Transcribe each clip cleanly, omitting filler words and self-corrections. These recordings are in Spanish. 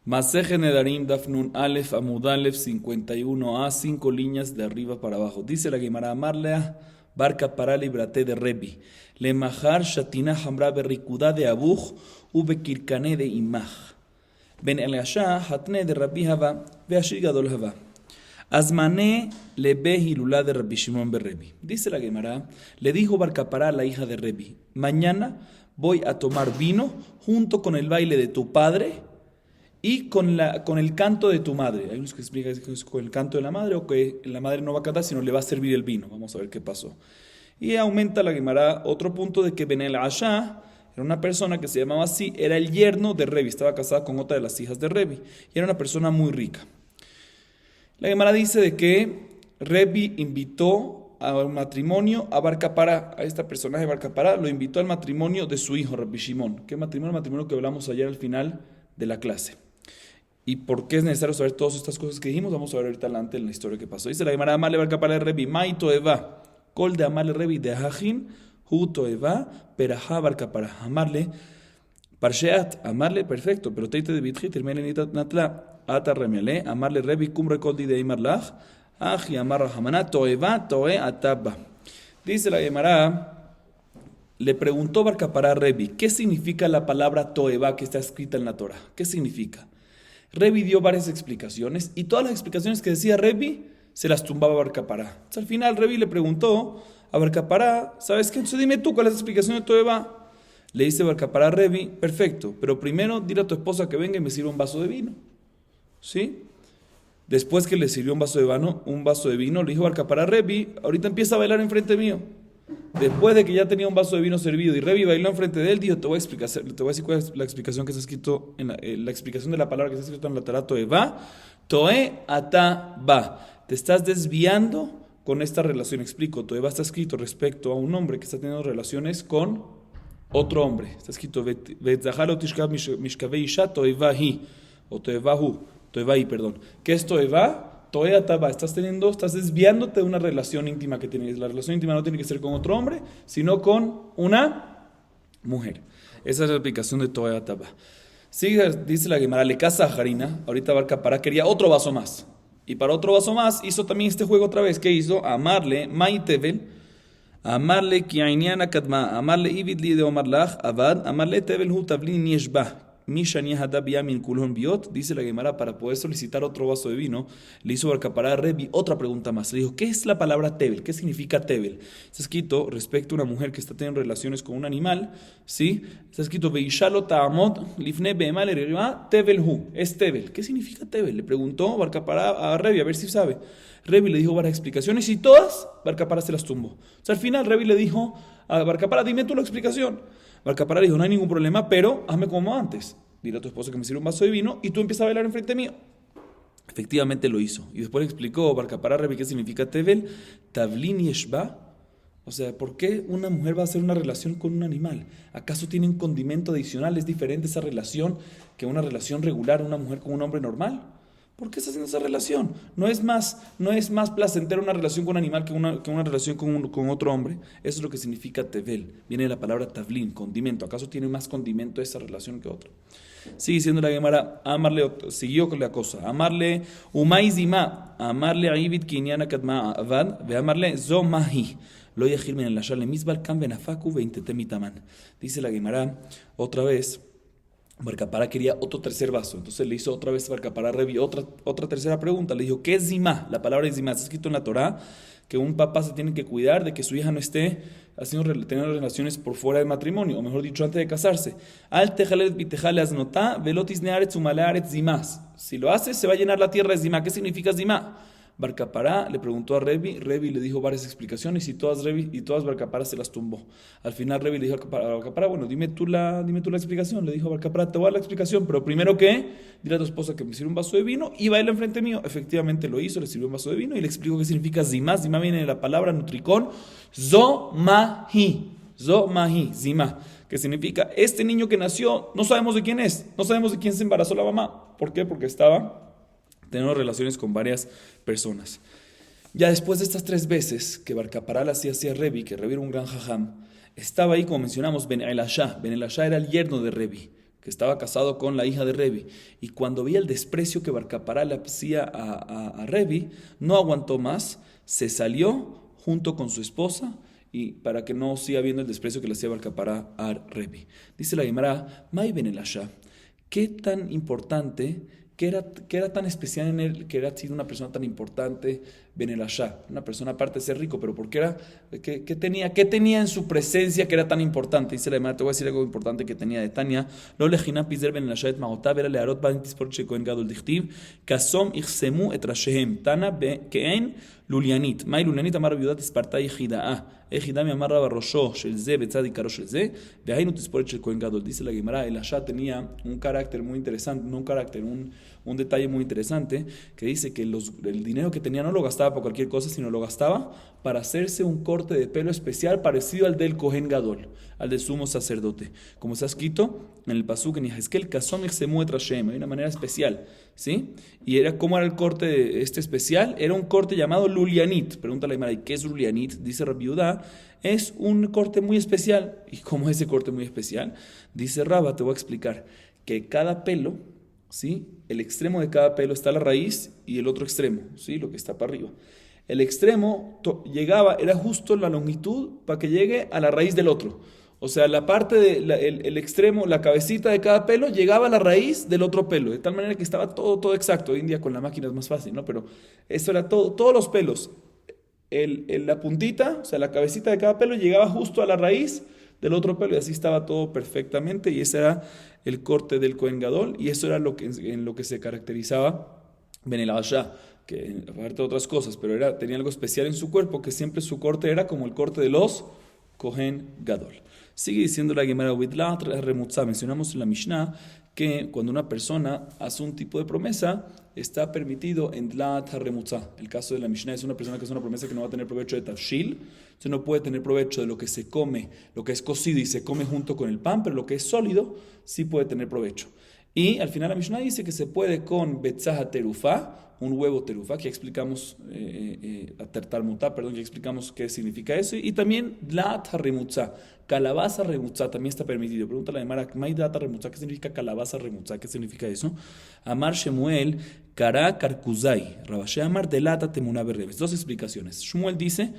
Maseje Nedarim Dafnun Aleph Amud Aleph 51a, 5 líneas de arriba para abajo. Dice la Gemara, Amarlea Barca para librate de Rebi. Le Mahar Shatina Hamra Berrikuda de Abuj Ubekirkane de Imach. Ben Eliasha Hatne de Rabbi Hava Veashir Gadol Hava. Azmané le ve Hilulá de Rabbi Shimon Berrebi. Dice la Gemara, le dijo Barcapará, la hija de Rebi, mañana voy a tomar vino junto con el baile de tu padre y con el canto de tu madre. Hay unos que explican que es con el canto de la madre o que la madre no va a cantar, sino le va a servir el vino. Vamos a ver qué pasó. Y aumenta la Gemara otro punto de que Ben el Asha era una persona que se llamaba así, era el yerno de Rebi, estaba casada con otra de las hijas de Rebi y era una persona muy rica. La Gemara dice de que Rebi invitó a un matrimonio a Barcapará, a esta personaje de Barcapará, lo invitó al matrimonio de su hijo, Rabbi Shimon. ¿Qué matrimonio? El matrimonio que hablamos ayer al final de la clase. ¿Y por qué es necesario saber todas estas cosas que dijimos? Vamos a ver ahorita adelante en la historia que pasó. Dice la Gemara, Amarle Barcapará de Rebi, Mai Toeva, Kol de Amarle Rebi de Hajin, Hu Toeva, Perajá Barcapará. Amarle, Parsheat, Amarle, perfecto, pero Teite de Bitji, Termele Natla. Ata Remiale, Amarle Rebi cum recoldi de Imarlach, Aji Amarra Hamana, Toeva, Toe Ataba. Dice la Gemara, le preguntó Barcapará a Rebi, ¿qué significa la palabra Toeva que está escrita en la Torah? ¿Qué significa? Rebi dio varias explicaciones y todas las explicaciones que decía Rebi se las tumbaba Barcapará. Entonces, al final Rebi le preguntó a Barcapará, ¿sabes qué? Entonces dime tú cuál es la explicación de Toeva. Le dice Barcapará a Rebi, perfecto, pero primero dile a tu esposa que venga y me sirva un vaso de vino. ¿Sí? Después que le sirvió un vaso de vino, le dijo Barcapará a Rebi, ahorita empieza a bailar enfrente mío. Después de que ya tenía un vaso de vino servido y Rebi bailó enfrente de él, dijo, te voy a decir cuál es la explicación que está escrito la explicación de la palabra que está escrita en la Torah, Toeva, Toe ata ba. Te estás desviando con esta relación. Explico, Toeva está escrito respecto a un hombre que está teniendo relaciones con otro hombre. Está escrito, Vetzahalo tishkav mishkave isha Toeva hi, o Toeva hu. Toevaí, perdón. ¿Qué es Toeva? Toea taba. Estás desviándote de una relación íntima que tienes. La relación íntima no tiene que ser con otro hombre, sino con una mujer. Esa es la explicación de Toea taba. Sigue, dice la Gemara, le casa a Jarina. Ahorita Barcapará quería otro vaso más. Y para otro vaso más hizo también este juego otra vez. ¿Qué hizo? Amarle, Maitevel. Amarle, Kiainiana Kadma. Amarle, Ibidli de Omarlach. Abad. Amarle, Tevel Hu Tavlin Yeshba. Dice la Gemara, para poder solicitar otro vaso de vino, le hizo Barcapará a Rebi otra pregunta más. Le dijo, ¿qué es la palabra Tebel? ¿Qué significa Tebel? Está escrito respecto a una mujer que está teniendo relaciones con un animal, ¿sí? Está escrito, Veishalo ta'amot lifne be'emal ereva Tebel hu. Es Tebel. ¿Qué significa Tebel? Le preguntó Barcapará a Rebi, a ver si sabe. Rebi le dijo varias explicaciones y todas Barcapará se las tumbó. O sea, al final Rebi le dijo a Barcapará, dime tú la explicación. Barcapará dijo, no hay ningún problema, pero hazme como antes. Dile a tu esposo que me sirva un vaso de vino y tú empiezas a bailar enfrente mío. Efectivamente lo hizo. Y después le explicó Barcapará Rebi qué significa Tevel, Tavlin Yeshba. O sea, ¿por qué una mujer va a hacer una relación con un animal? ¿Acaso tiene un condimento adicional? ¿Es diferente esa relación que una relación regular, una mujer con un hombre normal? ¿Por qué está haciendo esa relación? No es más placentera una relación con un animal que una relación con otro hombre. Eso es lo que significa tevel. Viene de la palabra tavlin, condimento. ¿Acaso tiene más condimento esa relación que otra? Sigue diciendo la Gemara, siguió con la cosa. Amarle umay zima, amarle aibit kinyana kadma avad, ve amarle zomahi. Lo yajir min el misbal kan benafaku veintetemitaman. Dice la Gemara otra vez. Barcapará quería otro tercer vaso, entonces le hizo otra vez Barcapará Rebi otra tercera pregunta. Le dijo, ¿qué es zimá? La palabra es zimá, está escrito en la Torah que un papá se tiene que cuidar de que su hija no esté teniendo relaciones por fuera del matrimonio, o mejor dicho, antes de casarse. Al tejalet bitejale aznotá velotis nearetz umalearetz zimás. Si lo hace, se va a llenar la tierra de zimá. ¿Qué significa zimá? Barcapará le preguntó a Rebi le dijo varias explicaciones y todas Barcapará se las tumbó. Al final Rebi le dijo a Barcapará, bueno, dime tú la explicación. Le dijo a Barcapará, te voy a dar la explicación, pero primero que, dile a tu esposa que me sirva un vaso de vino y baila enfrente mío. Efectivamente lo hizo, le sirvió un vaso de vino y le explicó qué significa zimá. Zimá viene de la palabra nutricón, zomahi, zimá, que significa, este niño que nació, no sabemos de quién es, no sabemos de quién se embarazó la mamá. ¿Por qué? Porque estaba teniendo relaciones con varias personas. Ya después de estas 3 veces que Barcapará le hacía a Rebi, que Rebi era un gran jajam, estaba ahí, como mencionamos, Ben el Asha. Ben el Asha era el yerno de Rebi. que estaba casado con la hija de Rebi. Y cuando veía el desprecio que Bar Kappara le hacía a Rebi, no aguantó más, se salió junto con su esposa y para que no siga viendo el desprecio que le hacía Bar Kappara a Rebi. Dice la Gemara, Mai ben Elasha, ¿qué tan importante, qué era tan especial en él, que era sido una persona tan importante, Ben Elasha, una persona aparte de ser rico, pero porque era, qué tenía en su presencia que era tan importante? Dice la Gemara, te voy a decir algo importante que tenía de Tania, lo lejina pizer Ben Elasha et maotav, era learot bantis por Shekohen Gadol dichtiv, kasom ichsemu et rashehem, tana ke'en לוליינית. מהי לוליינית? אמר רבי יהודה תספרתה יחידה. יחידה מאמר רב ראשו של זה בצד עיקרו של זה, והיינו תספורת של כהן גדול. Dice la Gemara, el Asha tenía un carácter muy interesante, no un carácter, un detalle muy interesante, que dice que el dinero que tenía no lo gastaba para cualquier cosa, sino lo gastaba para hacerse un corte de pelo especial parecido al del Kohen Gadol, al del sumo sacerdote. Como se ha escrito en el pasuk en Yehezkel, Kasom Ichsemu et Rashem, hay una manera especial, ¿sí? Y ¿cómo era el corte especial? Era un corte llamado Lulianit. Pregúntale a Gemara, ¿y qué es Lulianit? Dice Rabbi Yehuda, es un corte muy especial. ¿Y cómo es ese corte muy especial? Dice Rabba, te voy a explicar, que cada pelo, ¿sí? El extremo de cada pelo está la raíz y el otro extremo, ¿sí? Lo que está para arriba. El extremo era justo la longitud para que llegue a la raíz del otro. O sea, la parte el extremo, la cabecita de cada pelo llegaba a la raíz del otro pelo, de tal manera que estaba todo exacto. Hoy en día con la máquina es más fácil, ¿no? Pero eso era todos los pelos. La puntita, o sea, la cabecita de cada pelo llegaba justo a la raíz del otro pelo y así estaba todo perfectamente y ese era el corte del Kohen Gadol y eso era en lo que se caracterizaba Ben Elasha, que aparte de otras cosas, pero tenía algo especial en su cuerpo, que siempre su corte era como el corte de los Kohen Gadol. Sigue diciendo la Gemara, mencionamos en la Mishnah que cuando una persona hace un tipo de promesa, está permitido en Dlat HaRemutza. El caso de la Mishnah es una persona que hace una promesa que no va a tener provecho de tafshil, entonces no puede tener provecho de lo que se come, lo que es cocido y se come junto con el pan, pero lo que es sólido sí puede tener provecho. Y al final la Mishnah dice que se puede con Betzah Terufá, un huevo terufá, que ya explicamos, Tarmutá, perdón, ya explicamos qué significa eso, y también Dlat HaRemutza, calabaza remutza, también está permitido. Pregúntale a Gemara, ¿May Dlat HaRemutza? ¿Qué significa calabaza remutza? ¿Qué significa eso? Amar Shemuel, Kara Karkuzai, Rabashe Amar Delata Temuna Berrebes. Dos explicaciones. Shmuel dice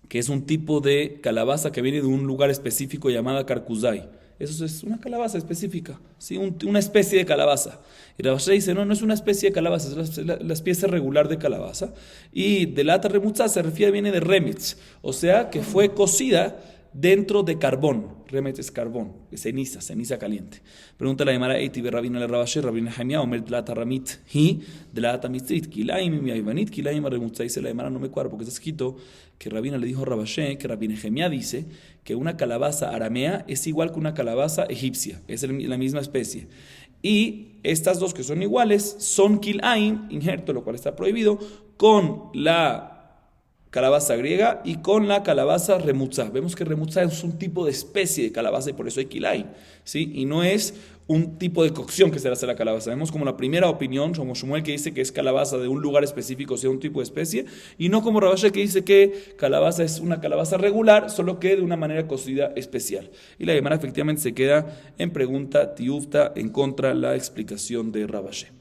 que es un tipo de calabaza que viene de un lugar específico llamada Karkuzai. Eso es una calabaza específica, ¿sí? Una especie de calabaza. Y Rabashé dice, no es una especie de calabaza, es la especie regular de calabaza. Y de lata remutza viene de remetz, o sea que fue cocida dentro de carbón. Remetz es carbón, es ceniza caliente. Pregunta la Gemara, Eiti Rabina le Rabashé, Rabina Jaimia, Omer Dlata Ramit, hi, Dlata Mitzrit, Kilaim, Miaivanit, Kilaim, Remutza. Dice la Gemara, no me cuadra, porque está escrito que Rabina le dijo a Rabashé, que Rabina Jaimia dice que una calabaza aramea es igual que una calabaza egipcia, es la misma especie. Y estas dos que son iguales son kilaim, injerto, lo cual está prohibido, con la calabaza griega y con la calabaza remutza. Vemos que remutza es un tipo de especie de calabaza y por eso hay kilaim, ¿sí? Y no es un tipo de cocción que se le hace a la calabaza. Vemos como la primera opinión, como Shmuel, que dice que es calabaza de un lugar específico, o sea, un tipo de especie, y no como Rabashé, que dice que calabaza es una calabaza regular, solo que de una manera cocida especial. Y la Gemara efectivamente se queda en pregunta tiufta en contra de la explicación de Rabashé.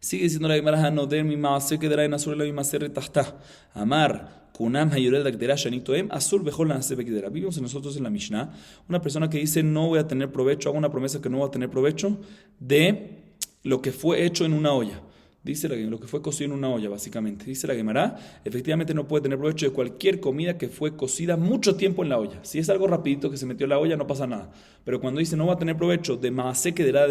Sigue diciendo la Gemara, Hanoder mi maase quedará en azul la misma serretahta. Amar kunam hayored dagdera shanitoem azul bejol la nace bequidera. Vivimos nosotros en la Mishnah una persona que dice no voy a tener provecho, hago una promesa que no voy a tener provecho de lo que fue hecho en una olla. Dice lo que fue cocido en una olla, básicamente. Dice la Gemara, efectivamente no puede tener provecho de cualquier comida que fue cocida mucho tiempo en la olla. Si es algo rapidito que se metió en la olla, no pasa nada. Pero cuando dice no va a tener provecho de maase quedará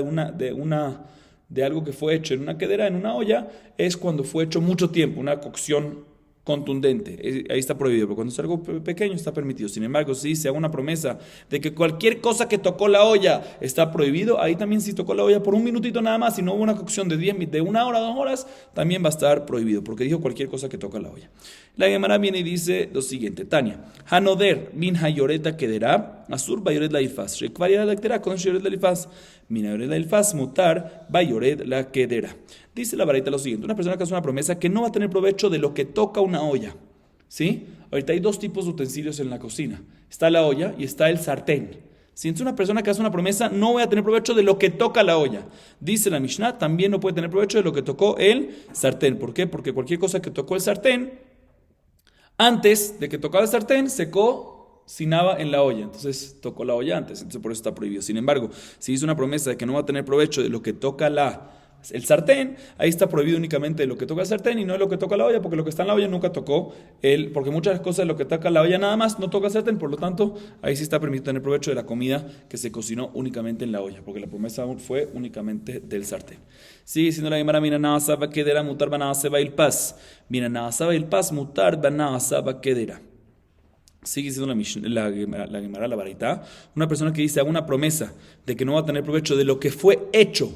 de algo que fue hecho en una quedera, en una olla, es cuando fue hecho mucho tiempo, una cocción contundente. Ahí está prohibido, pero cuando es algo pequeño está permitido. Sin embargo, si se haga una promesa de que cualquier cosa que tocó la olla está prohibido, ahí también si tocó la olla por un minutito nada más y no hubo una cocción de 1 hora, 2 horas, también va a estar prohibido, porque dijo cualquier cosa que toca la olla. La Gemara viene y dice lo siguiente, Tania, Hanoder min hayoreta quedará, Asur bayoret la ifaz, Shekvaria la quedera con Shoret la ifaz, min hayoret la ifaz, mutar bayoret la quedera. Dice la Baraita lo siguiente, una persona que hace una promesa que no va a tener provecho de lo que toca una olla, ¿sí? Ahorita hay 2 tipos de utensilios en la cocina, está la olla y está el sartén, Si es una persona que hace una promesa, no voy a tener provecho de lo que toca la olla. Dice la Mishnah, también no puede tener provecho de lo que tocó el sartén. ¿Por qué? Porque cualquier cosa que tocó el sartén, antes de que tocaba el sartén, se cocinaba en la olla. Entonces tocó la olla antes, entonces por eso está prohibido. Sin embargo, si hizo una promesa de que no va a tener provecho de lo que toca el sartén, ahí está prohibido únicamente de lo que toca el sartén y no de lo que toca la olla, porque lo que está en la olla nunca tocó porque muchas cosas de lo que toca la olla nada más no toca el sartén, por lo tanto, ahí sí está permitido tener provecho de la comida que se cocinó únicamente en la olla, porque la promesa fue únicamente del sartén. Sigue diciendo la Gemara, mina naasa bakedera mutar banaasa bailpas. Mina naasa bailpas mutar banaasa bakedera. Sigue diciendo la Gemara, la Baraita, una persona que dice, haga una promesa de que no va a tener provecho de lo que fue hecho.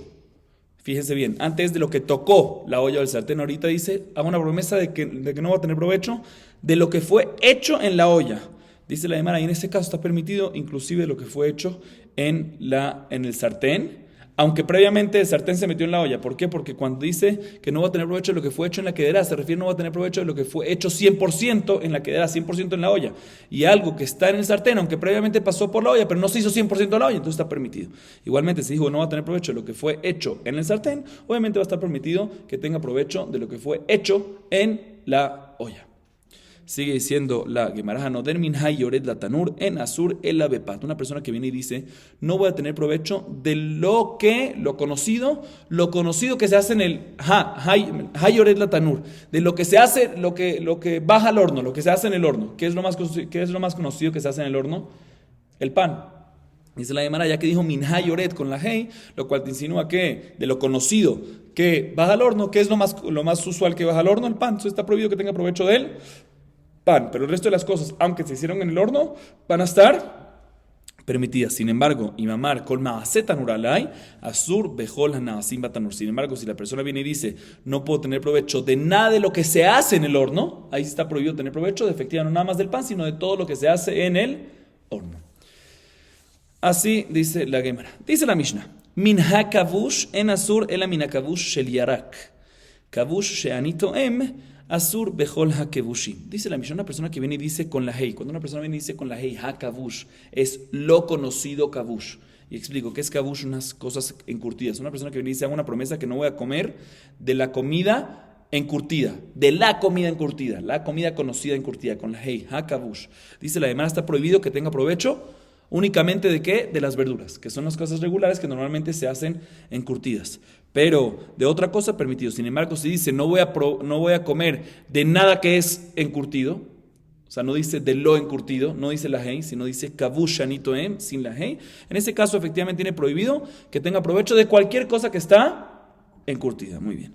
Fíjense bien, antes de lo que tocó la olla o el sartén, ahorita dice, haga una promesa de que no va a tener provecho de lo que fue hecho en la olla. Dice la Gemara, y en este caso está permitido inclusive lo que fue hecho en el sartén, aunque previamente el sartén se metió en la olla. ¿Por qué? Porque cuando dice que no va a tener provecho de lo que fue hecho en la quedera, se refiere no va a tener provecho de lo que fue hecho 100% en la quedera, 100% en la olla. Y algo que está en el sartén, aunque previamente pasó por la olla, pero no se hizo 100% en la olla, entonces está permitido. Igualmente, si dijo no va a tener provecho de lo que fue hecho en el sartén, obviamente va a estar permitido que tenga provecho de lo que fue hecho en la olla. Sigue diciendo la Gemara, no der minhay yored la tanur en asur el bepat. Una persona que viene y dice, no voy a tener provecho de lo conocido que se hace en el hay yored la tanur, de lo que se hace, lo que baja al horno, lo que se hace en el horno. ¿Qué es lo más conocido que se hace en el horno? El pan. Dice la Gemara, ya que dijo minhay yored con la hey, lo cual te insinúa que de lo conocido que baja al horno, ¿qué es lo más usual que baja al horno? El pan. Entonces está prohibido que tenga provecho de él. Pan, pero el resto de las cosas, aunque se hicieron en el horno, van a estar permitidas. Sin embargo, imamar kol maaseh tanuralay asur bejol hanaasim batanur. Sin embargo, si la persona viene y dice, no puedo tener provecho de nada de lo que se hace en el horno, ahí sí está prohibido tener provecho de efectivamente no nada más del pan, sino de todo lo que se hace en el horno. Así dice la Gemara. Dice la Mishnah, min hakavush en asur ela min hakavush shel yarak. Kavush she'anito asur bejol hakevushim. Dice la Mishnah, una persona que viene y dice con la hey. Cuando una persona viene y dice con la hey, hakavush, es lo conocido kavush. Y explico, ¿qué es kavush? Unas cosas encurtidas. Una persona que viene y dice, hago una promesa que no voy a comer de la comida encurtida, la comida conocida encurtida, con la hey, hakavush. Dice la Gemara, está prohibido que tenga provecho únicamente ¿de qué? De las verduras, que son las cosas regulares que normalmente se hacen encurtidas. Pero de otra cosa permitido. Sin embargo, si dice no voy a comer de nada que es encurtido, o sea, no dice de lo encurtido, no dice la hey, sino dice kavush shanito sin la hey. En ese caso, efectivamente, tiene prohibido que tenga provecho de cualquier cosa que está encurtida. Muy bien.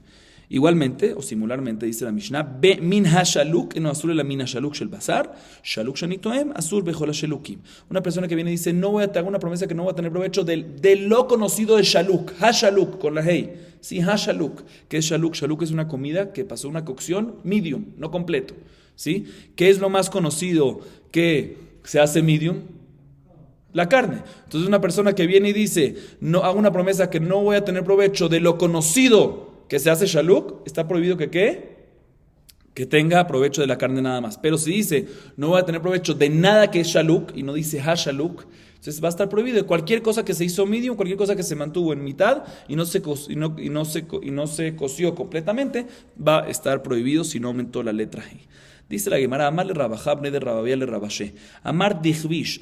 Igualmente, o similarmente, dice la Mishnah, be min ha-shaluk, no asur la min ha-shaluk shel basar, shaluk shanitoem, asur bejol ha-shalukim. Una persona que viene y dice, te hago una promesa que no voy a tener provecho de lo conocido de shaluk, ha-shaluk, con la hey. Sí, ha-shaluk. ¿Qué es shaluk? Shaluk es una comida que pasó una cocción medium, no completo. ¿Sí? ¿Qué es lo más conocido que se hace medium? La carne. Entonces una persona que viene y dice, no hago una promesa que no voy a tener provecho de lo conocido que se hace shaluk, está prohibido que tenga provecho de la carne nada más. Pero si dice, no voy a tener provecho de nada que es shaluk, y no dice ha-shaluk, entonces va a estar prohibido de cualquier cosa que se hizo medium, cualquier cosa que se mantuvo en mitad y no se coció completamente, va a estar prohibido si no aumentó la letra G. Dice la Gemara, Amar le Rabajab, ne de Rababia le Rabashe. Amar dichvish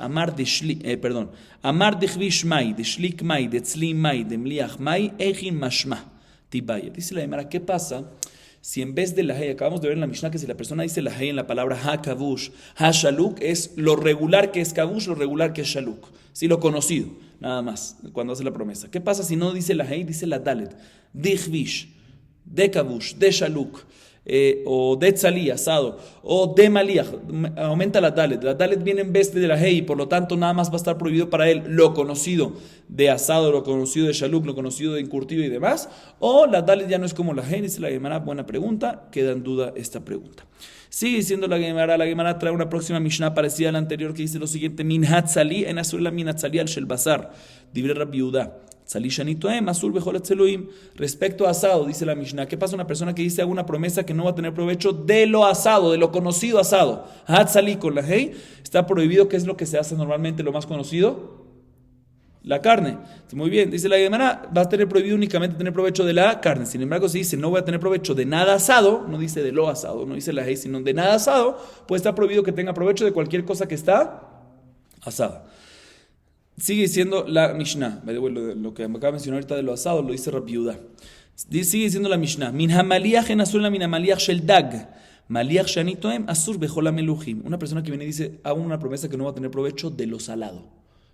mai, de shlik mai, de tzli mai, de mliach mai, ejin mashma. Tibaya. Dice la Gemara, ¿qué pasa si en vez de la hey, acabamos de ver en la Mishnah que si la persona dice la hey en la palabra ha-kavush, ha-shaluk es lo regular que es kavush, lo regular que es shaluk, sí, lo conocido, nada más, cuando hace la promesa. ¿Qué pasa si no dice la hey, dice la dalet, dichvish, de kavush, de shaluk, o de tzali, asado, o de maliach, aumenta la dalet viene en vez de la hey, por lo tanto nada más va a estar prohibido para él lo conocido de asado, lo conocido de shaluk, lo conocido de encurtido y demás, o la dalet ya no es como la hey, dice la Gemara, buena pregunta, queda en duda esta pregunta. Sigue diciendo la Gemara trae una próxima Mishnah parecida a la anterior que dice lo siguiente, min hatzali, en azul la min hatzali al shel basar, dibre Rabbi Yehuda. Respecto a asado, dice la Mishnah, ¿qué pasa una persona que dice hago una promesa que no va a tener provecho de lo asado, de lo conocido asado? Hatzali con la hey, está prohibido, ¿qué es lo que se hace normalmente, lo más conocido? La carne. Muy bien, dice la Gemara, vas a tener prohibido únicamente tener provecho de la carne. Sin embargo, si dice no voy a tener provecho de nada asado, no dice de lo asado, no dice la hey, sino de nada asado, pues está prohibido que tenga provecho de cualquier cosa que está asada. Sigue diciendo la Mishnah, lo que me acaba de mencionar ahorita de lo asado, lo dice Rabbi Yehuda. Sigue diciendo la Mishnah, min hamaliach en azul la min hamaliach shel dag. Maliach shani toem asur bechol hameluchim. Una persona que viene y dice, hago una promesa que no va a tener provecho de lo salado.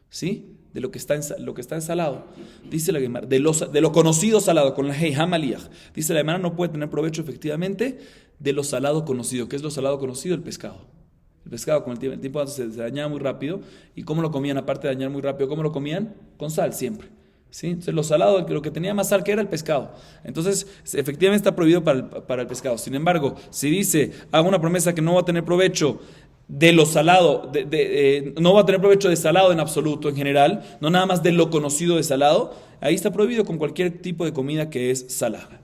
¿Sí? De lo que está ensalado. Dice la Gemara, de lo conocido salado, con la hey, hamaliach. Dice la Gemara, no puede tener provecho efectivamente de lo salado conocido. ¿Qué es lo salado conocido? El pescado. El pescado con el tiempo se dañaba muy rápido. ¿Y cómo lo comían? Aparte de dañar muy rápido, ¿cómo lo comían? Con sal siempre. ¿Sí? Entonces lo salado, lo que tenía más sal que era el pescado. Entonces efectivamente está prohibido para el pescado. Sin embargo, si dice, hago una promesa que no va a tener provecho de lo salado, no va a tener provecho de salado en absoluto, en general, no nada más de lo conocido de salado, ahí está prohibido con cualquier tipo de comida que es salada.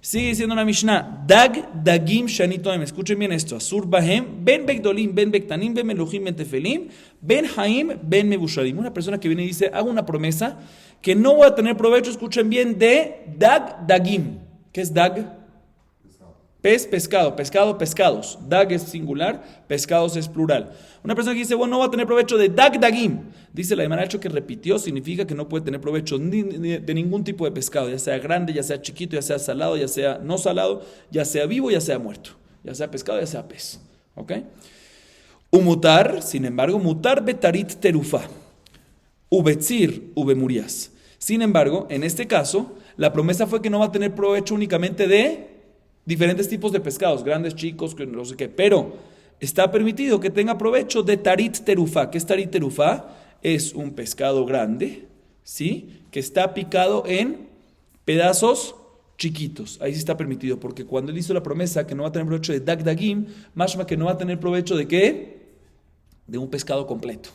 Sigue diciendo la Mishnah, Dag, Dagim, Shanitoem. Escuchen bien esto. Asur Bahem, Ben Bekdolim, Ben Bektanim, Ben Meluchim, Ben Tefelim, Ben Haim, Ben Mebushadim. Una persona que viene y dice, hago una promesa que no voy a tener provecho, escuchen bien, de Dag, Dagim. ¿Qué es Dag? Pescado, pescados. Dag es singular, pescados es plural. Una persona que dice, bueno, no va a tener provecho de Dag Dagim. Dice la Gemara, hecho que repitió, significa que no puede tener provecho ni de ningún tipo de pescado, ya sea grande, ya sea chiquito, ya sea salado, ya sea no salado, ya sea vivo, ya sea muerto, ya sea pescado, ya sea pez. ¿Ok? Umutar, sin embargo, mutar betarit terufa. Ubetzir, ubemurias. Sin embargo, en este caso, la promesa fue que no va a tener provecho únicamente de diferentes tipos de pescados, grandes, chicos, no sé qué, pero está permitido que tenga provecho de tarit terufa. ¿Qué es tarit terufa? Es un pescado grande, ¿sí? Que está picado en pedazos chiquitos. Ahí sí está permitido, porque cuando él hizo la promesa que no va a tener provecho de dag dagim, mashma que no va a tener provecho de ¿qué? De un pescado completo.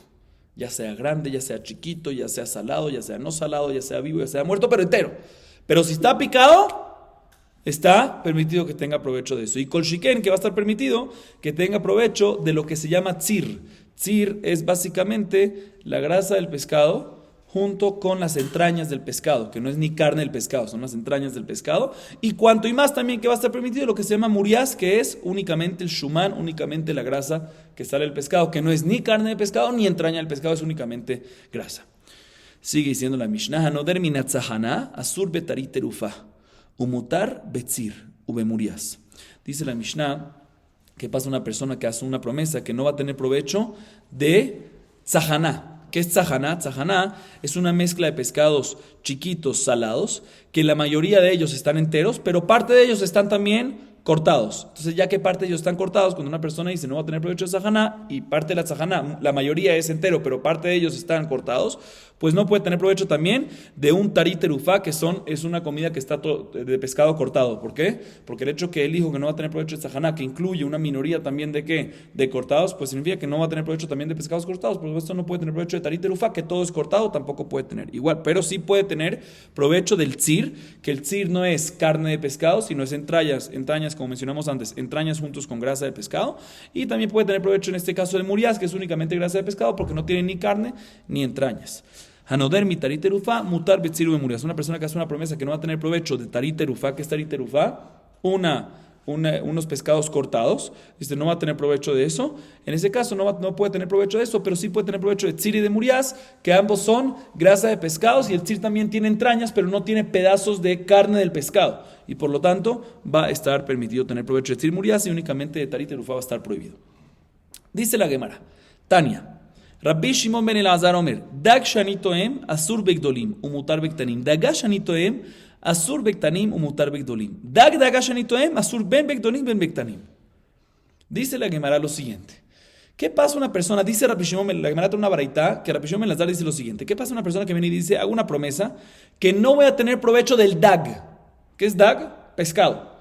Ya sea grande, ya sea chiquito, ya sea salado, ya sea no salado, ya sea vivo, ya sea muerto, pero entero. Pero si está picado, está permitido que tenga provecho de eso. Y kol shiken, que va a estar permitido que tenga provecho de lo que se llama tzir. Tzir es básicamente la grasa del pescado junto con las entrañas del pescado, que no es ni carne del pescado, son las entrañas del pescado. Y cuanto y más también que va a estar permitido lo que se llama murias, que es únicamente el shuman, únicamente la grasa que sale del pescado, que no es ni carne de pescado ni entraña del pescado, es únicamente grasa. Sigue diciendo la Mishnah, Hanoder minatzahana asur betarit terufa. Umutar betzir, ubemurias. Dice la Mishnah que pasa una persona que hace una promesa que no va a tener provecho de tzahaná. ¿Qué es tzahaná? Tzahaná es una mezcla de pescados chiquitos, salados, que la mayoría de ellos están enteros, pero parte de ellos están también cortados. Entonces, ya que parte de ellos están cortados, cuando una persona dice no va a tener provecho de tzahaná, y parte de la tzahaná, la mayoría es entero, pero parte de ellos están cortados, pues no puede tener provecho también de un tarit terufá, que es una comida que está de pescado cortado. ¿Por qué? Porque el hecho que él dijo que no va a tener provecho de tzahaná, que incluye una minoría también de ¿qué? De cortados, pues significa que no va a tener provecho también de pescados cortados. Por supuesto, no puede tener provecho de tarit terufá, que todo es cortado, tampoco puede tener. Igual, pero sí puede tener provecho del tzir, que el tzir no es carne de pescado, sino es entrañas, como mencionamos antes, entrañas juntos con grasa de pescado. Y también puede tener provecho en este caso del murias, que es únicamente grasa de pescado, porque no tiene ni carne ni entrañas. Hanoder mi tarit terufá, mutar betzir ubemurias. Una persona que hace una promesa que no va a tener provecho de tarit terufá. ¿Qué es tarit terufá? Unos pescados cortados. Dice, no va a tener provecho de eso. En ese caso no puede tener provecho de eso, pero sí puede tener provecho de tzir y de murias, que ambos son grasa de pescados, y el tzir también tiene entrañas, pero no tiene pedazos de carne del pescado. Y por lo tanto, va a estar permitido tener provecho de tzir y murias, y únicamente de tarit terufá va a estar prohibido. Dice la Gemara, Tania. Rabbi Shimon ben Elazar Omer, Dag shani toem asur begdolim umutar bektanim. Daga shani toem asur bektanim umutar begdolim. Daga shani toem asur ben begdolim ben bektanim. Dice la Gemara lo siguiente. ¿Qué pasa una persona? Dice Rabbi Shimon, la Gemara trae una baraita que Rabbi Shimon ben Elazar dice lo siguiente. ¿Qué pasa una persona que viene y dice, hago una promesa que no voy a tener provecho del dag? ¿Qué es dag? Pescado.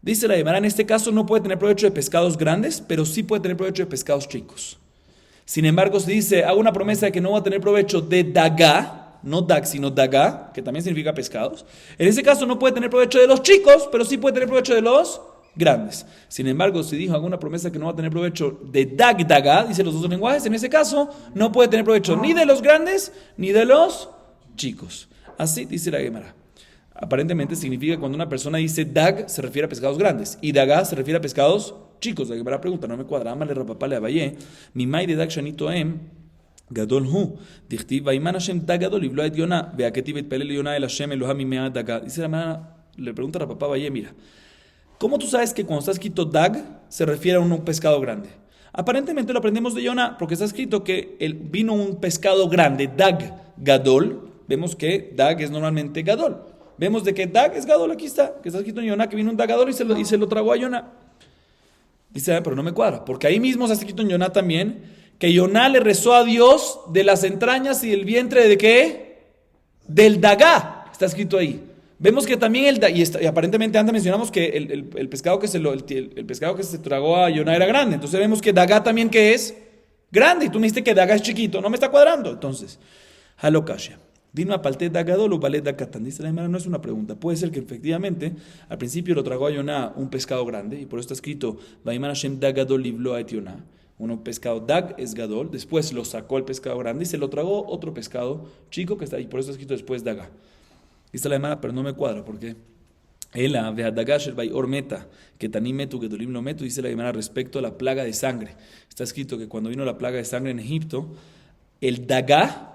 Dice la Gemara, en este caso no puede tener provecho de pescados grandes, pero sí puede tener provecho de pescados chicos. Sin embargo, se dice, hago una promesa de que no va a tener provecho de dagá, no dag, sino dagá, que también significa pescados. En ese caso no puede tener provecho de los chicos, pero sí puede tener provecho de los grandes. Sin embargo, si dijo alguna promesa que no va a tener provecho de dag daga, dice los dos lenguajes, en ese caso no puede tener provecho ni de los grandes ni de los chicos. Así dice la Gemara. Aparentemente significa que cuando una persona dice dag se refiere a pescados grandes y daga se refiere a pescados chicos. La Gemara pregunta, no me cuadra, amale rapapá le abayé, mi mai de dag shanito gadol hu, dichtiv vaiman Hashem dag gadol iblo et Yonah, veaketiv et pelel Yonah el Hashem Eloham mimea daga. Dice la Gemara, le pregunta a rapapá abayé, mira, ¿cómo tú sabes que cuando está escrito dag se refiere a un pescado grande? Aparentemente lo aprendemos de Yonah porque está escrito que vino un pescado grande, dag gadol. Vemos que dag es normalmente gadol. Vemos de que dag es gadol, aquí está, que está escrito en Yonah que vino un dag gadol y se lo tragó a Yonah. Dice, pero no me cuadra, porque ahí mismo está escrito en Yonah también que Yonah le rezó a Dios de las entrañas y del vientre de ¿qué? Del dagá, está escrito ahí. Vemos que también y aparentemente antes mencionamos que el pescado que el pescado que se tragó a Yonah era grande. Entonces vemos que dagá también que es grande. Y tú me dijiste que dagá es chiquito, no me está cuadrando. Entonces, halokasha. Dime apalté dagadol o balé dakatan. Dice la Gemara, no es una pregunta. Puede ser que efectivamente al principio lo tragó a Yonah un pescado grande y por eso está escrito Vaiman Hashem dagadol liblo et Yonah. Un pescado dag es gadol. Después lo sacó el pescado grande y se lo tragó otro pescado chico que está ahí. Por eso está escrito después daga. Dice la Gemara, pero no me cuadra porque Ela ve'adagash el bayor meta que tanim metu que dolim lo metu. Dice la Gemara respecto a la plaga de sangre. Está escrito que cuando vino la plaga de sangre en Egipto, el dagá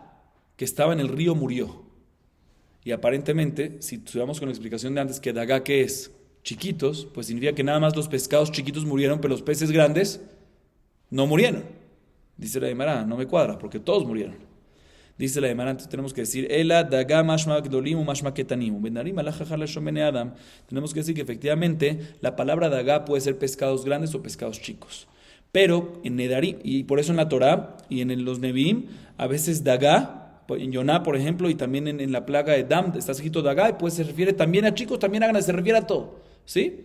que estaba en el río murió. Y aparentemente, si estudiamos con la explicación de antes que dagá que es chiquitos, pues significa que nada más los pescados chiquitos murieron, pero los peces grandes no murieron. Dice la Gemara, no me cuadra porque todos murieron. Dice la Gemara, entonces tenemos que decir Ela daga mashma gdolim mashma ketanimu benarim alajajal shomene adam. Tenemos que decir que efectivamente la palabra daga puede ser pescados grandes o pescados chicos. Pero en Nedarim, y por eso en la Torah y en los Nevi'im, a veces daga, en Yonah por ejemplo, y también en la plaga de Dam, está escrito daga, y pues se refiere también a chicos, también a grandes, se refiere a todo. ¿Sí?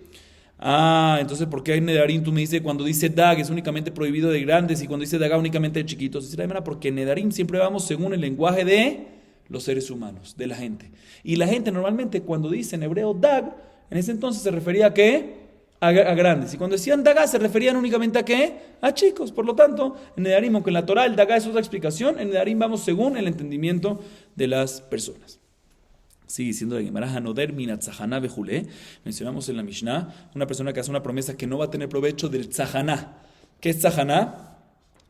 Entonces, ¿por qué en Nedarim tú me dices cuando dice dag es únicamente prohibido de grandes y cuando dice daga únicamente de chiquitos? Dice la Gemara, porque en Nedarim siempre vamos según el lenguaje de los seres humanos, de la gente. Y la gente normalmente cuando dice en hebreo dag, en ese entonces se refería a ¿qué? A grandes. Y cuando decían daga se referían únicamente a ¿qué? A chicos. Por lo tanto, en Nedarim, aunque en la Torah el daga es otra explicación, en Nedarim vamos según el entendimiento de las personas. Sigue diciendo la Gemara, Hanoder minat tzahana bejulé. Mencionamos en la Mishnah, una persona que hace una promesa que no va a tener provecho del tzahaná. ¿Qué es tzahaná?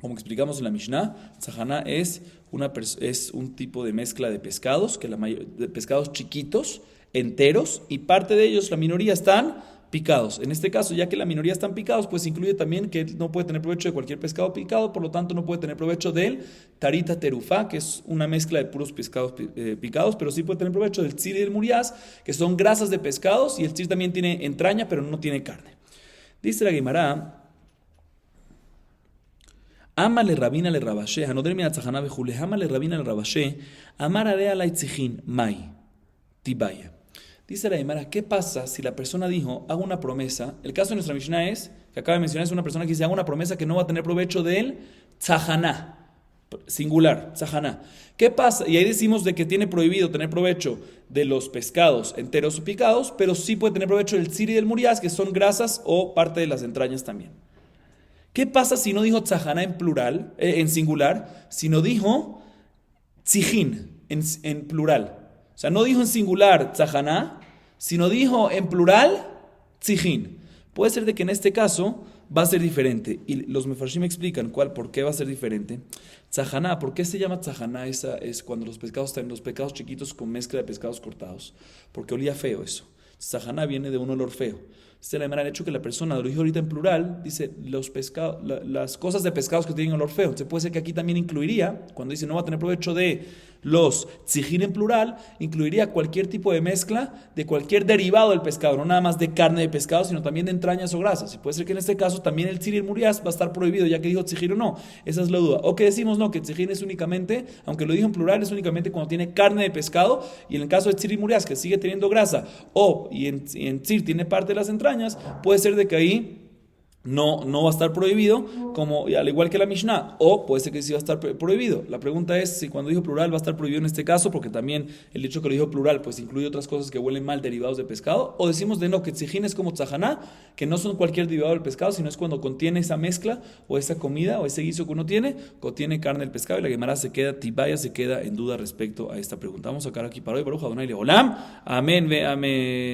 Como explicamos en la Mishnah, tzahaná es un tipo de mezcla de pescados, de pescados chiquitos, enteros, y parte de ellos, la minoría, están picados. En este caso, ya que la minoría están picados, pues incluye también que no puede tener provecho de cualquier pescado picado, por lo tanto no puede tener provecho del tarita terufá, que es una mezcla de puros pescados picados, pero sí puede tener provecho del tzir y del muriaz, que son grasas de pescados, y el tzir también tiene entraña, pero no tiene carne. Dice la Gemara, Amale rabina le rabashe, hanoder min atzahana bejule, amale rabina le rabashe, amar area la itzijin, mai, tibaya. Dice la Gemara, ¿qué pasa si la persona dijo, hago una promesa? El caso de nuestra Mishnah que acaba de mencionar, es una persona que dice, hago una promesa que no va a tener provecho del tzahaná, singular, tzahaná. ¿Qué pasa? Y ahí decimos de que tiene prohibido tener provecho de los pescados enteros o picados, pero sí puede tener provecho del tzir y del muriaz, que son grasas o parte de las entrañas también. ¿Qué pasa si no dijo tzahaná en plural, en singular, sino dijo tzijín en plural? O sea, no dijo en singular tzahaná, sino dijo en plural tzijín. Puede ser de que en este caso va a ser diferente. Y los mefarshim explican por qué va a ser diferente. Tzahaná, ¿por qué se llama tzahaná? Esa es cuando los pescados chiquitos con mezcla de pescados cortados. Porque olía feo eso. Tzahaná viene de un olor feo. Este es el hecho que la persona lo dijo ahorita en plural, dice las cosas de pescados que tienen olor feo. Entonces puede ser que aquí también incluiría, cuando dice no va a tener provecho de los tzijín en plural, incluiría cualquier tipo de mezcla de cualquier derivado del pescado, no nada más de carne de pescado, sino también de entrañas o grasas. Y puede ser que en este caso también el tzir y el muriaz va a estar prohibido, ya que dijo tzijín o no. Esa es la duda. O que decimos no, que tzijín es únicamente, aunque lo dijo en plural, es únicamente cuando tiene carne de pescado, y en el caso de tzir y muriaz, que sigue teniendo grasa, y en tzir tiene parte de las entrañas, puede ser de que ahí no va a estar prohibido, como al igual que la Mishnah, o puede ser que sí va a estar prohibido. La pregunta es si cuando dijo plural va a estar prohibido en este caso, porque también el hecho que lo dijo plural pues incluye otras cosas que huelen mal derivados de pescado, o decimos de no, que tzijín es como tzahaná, que no son cualquier derivado del pescado, sino es cuando contiene esa mezcla o esa comida o ese guiso que uno tiene, contiene carne del pescado, y la Gemara se queda tibaya, se queda en duda respecto a esta pregunta. Vamos a sacar aquí para hoy, Baruch Adonai Leolam, amén ve amén.